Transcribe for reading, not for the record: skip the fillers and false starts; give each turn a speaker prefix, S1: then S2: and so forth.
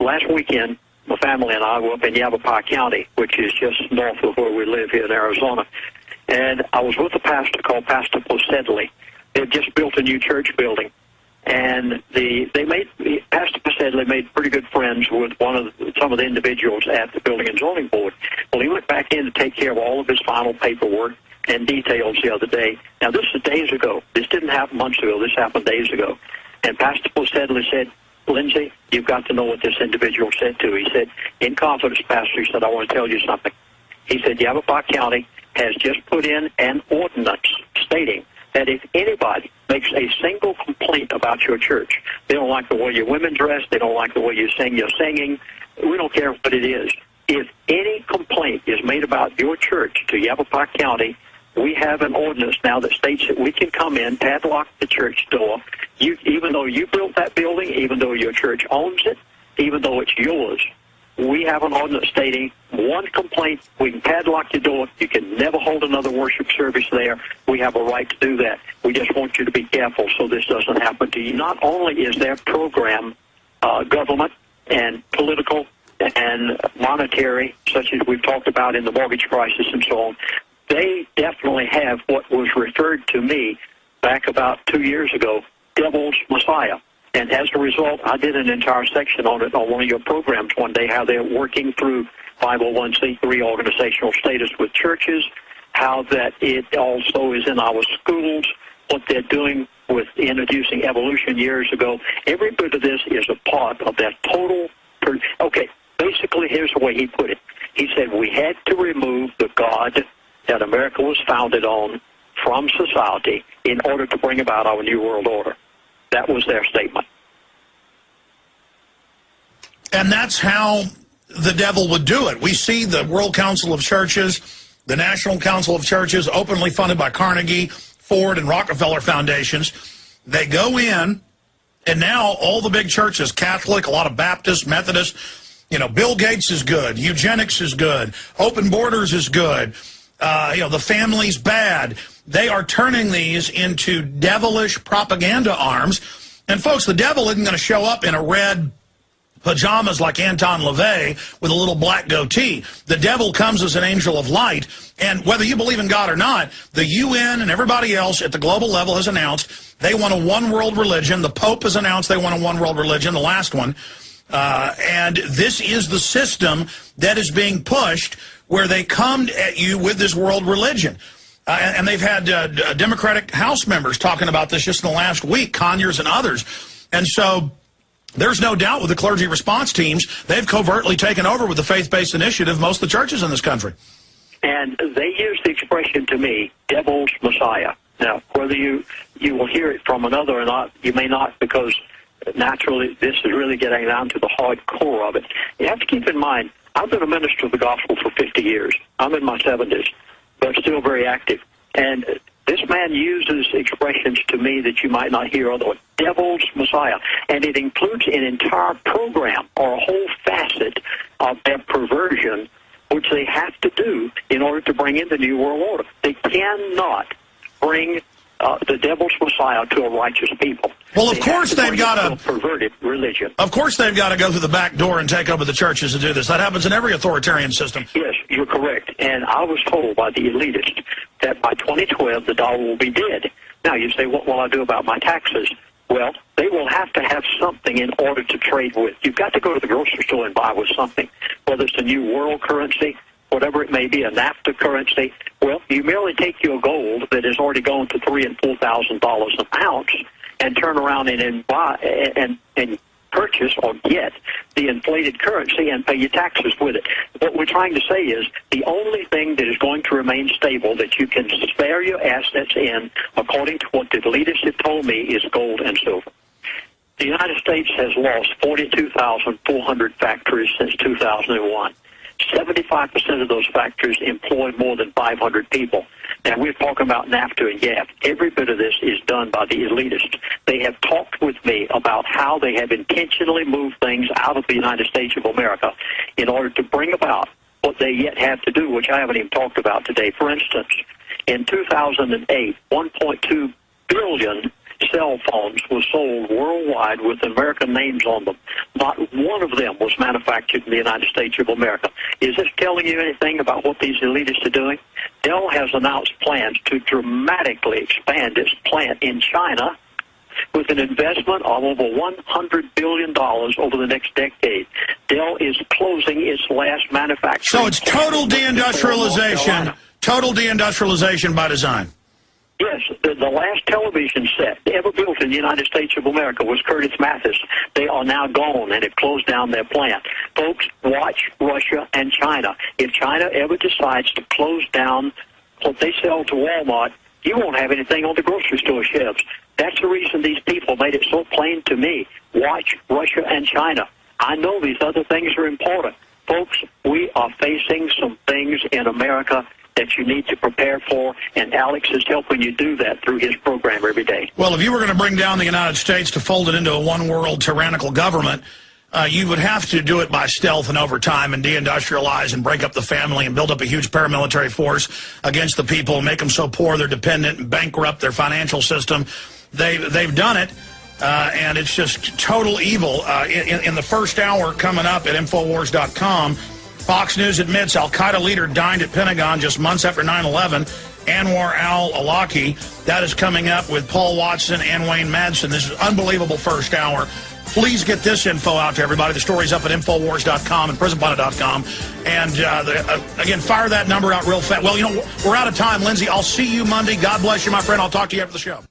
S1: last weekend, my family and I were up in Yavapai County, which is just north of where we live here in Arizona. And I was with a pastor called Pastor Posedley. They had just built a new church building. And Pastor Posedley made pretty good friends with some of the individuals at the Building and Zoning Board. Well, he went back in to take care of all of his final paperwork and details the other day. Now, this is days ago. This didn't happen months ago. This happened days ago. And Pastor Posedley said, Lindsey, you've got to know what this individual said to. He said, in confidence, Pastor, he said, I want to tell you something. He said, Yavapai County has just put in an ordinance stating that if anybody makes a single complaint about your church, they don't like the way your women dress, they don't like the way you sing your singing, we don't care what it is. If any complaint is made about your church to Yavapai County, we have an ordinance now that states that we can come in, padlock the church door, even though you built that building, even though your church owns it, even though it's yours. We have an ordinance stating one complaint, we can padlock your door. You can never hold another worship service there. We have a right to do that. We just want you to be careful so this doesn't happen to you. Not only is their program government and political and monetary, such as we've talked about in the mortgage crisis and so on, they definitely have what was referred to me back about 2 years ago, Devil's Messiah. And as a result, I did an entire section on it on one of your programs one day, how they're working through 501c3 organizational status with churches, how that it also is in our schools, what they're doing with introducing evolution years ago. Every bit of this is a part of that total. Okay, basically, here's the way he put it. He said we had to remove the God that America was founded on from society in order to bring about our new world order. That was their statement.
S2: And that's how the devil would do it. We see the World Council of Churches, the National Council of Churches, openly funded by Carnegie, Ford, and Rockefeller foundations. They go in, and now all the big churches, Catholic, a lot of Baptists, Methodists, Bill Gates is good, eugenics is good, open borders is good, the family's bad. They are turning these into devilish propaganda arms. And, folks, the devil isn't going to show up in a red pajamas like Anton LaVey with a little black goatee. The devil comes as an angel of light. And whether you believe in God or not, the UN and everybody else at the global level has announced they want a one-world religion. The Pope has announced they want a one-world religion, the last one. And this is the system that is being pushed where they come at you with this world religion. And they've had Democratic House members talking about this just in the last week, Conyers and others. And so there's no doubt with the clergy response teams, they've covertly taken over with the faith-based initiative most of the churches in this country.
S1: And they use the expression to me, Devil's Messiah. Now, whether you will hear it from another or not, you may not, because naturally this is really getting down to the hardcore of it. You have to keep in mind, I've been a minister of the gospel for 50 years. I'm in my 70s. But still very active. And this man uses expressions to me that you might not hear otherwise. Devil's Messiah. And it includes an entire program or a whole facet of their perversion, which they have to do in order to bring in the New World Order. They cannot bring the Devil's Messiah to a righteous people.
S2: Well, of course they've got
S1: a perverted religion.
S2: Of course they've got to go through the back door and take over the churches to do this. That happens in every authoritarian system.
S1: Yes, you're correct. And I was told by the elitists that by 2012 the dollar will be dead. Now you say, what will I do about my taxes? Well, they will have to have something in order to trade with. You've got to go to the grocery store and buy with something, whether it's a new world currency, whatever it may be, a NAFTA currency. Well, you merely take your gold that has already gone to $3,000 and $4,000 an ounce and turn around and buy and purchase or get the inflated currency and pay your taxes with it. What we're trying to say is the only thing that is going to remain stable that you can spare your assets in, according to what the leaders have told me, is gold and silver. The United States has lost 42,400 factories since 2001. 75% of those factories employ more than 500 people. Now, we're talking about NAFTA and GATT. Every bit of this is done by the elitists. They have talked with me about how they have intentionally moved things out of the United States of America in order to bring about what they yet have to do, which I haven't even talked about today. For instance, in 2008, $1.2 billion cell phones were sold worldwide with American names on them. Not one of them was manufactured in the United States of America. Is this telling you anything about what these elitists are doing? Dell has announced plans to dramatically expand its plant in China with an investment of over $100 billion over the next decade. Dell is closing its last manufacturing.
S2: So it's total deindustrialization, total deindustrialization by design.
S1: Yes, the last television set ever built in the United States of America was Curtis Mathis. They are now gone and have closed down their plant. Folks, watch Russia and China. If China ever decides to close down what they sell to Walmart, you won't have anything on the grocery store shelves. That's the reason these people made it so plain to me. Watch Russia and China. I know these other things are important. Folks, we are facing some things in America that you need to prepare for, and Alex is helping you do that through his program every day.
S2: Well, if you were going to bring down the United States to fold it into a one-world tyrannical government, you would have to do it by stealth and over time and deindustrialize and break up the family and build up a huge paramilitary force against the people and make them so poor they're dependent and bankrupt their financial system. They've done it, and it's just total evil. In the first hour coming up at Infowars.com, Fox News admits al-Qaeda leader dined at Pentagon just months after 9/11. Anwar al-Awlaki. That is coming up with Paul Watson and Wayne Madsen. This is unbelievable first hour. Please get this info out to everybody. The story's up at Infowars.com and PrisonPlanet.com. And, again, fire that number out real fast. Well, you know, we're out of time, Lindsey. I'll see you Monday. God bless you, my friend. I'll talk to you after the show.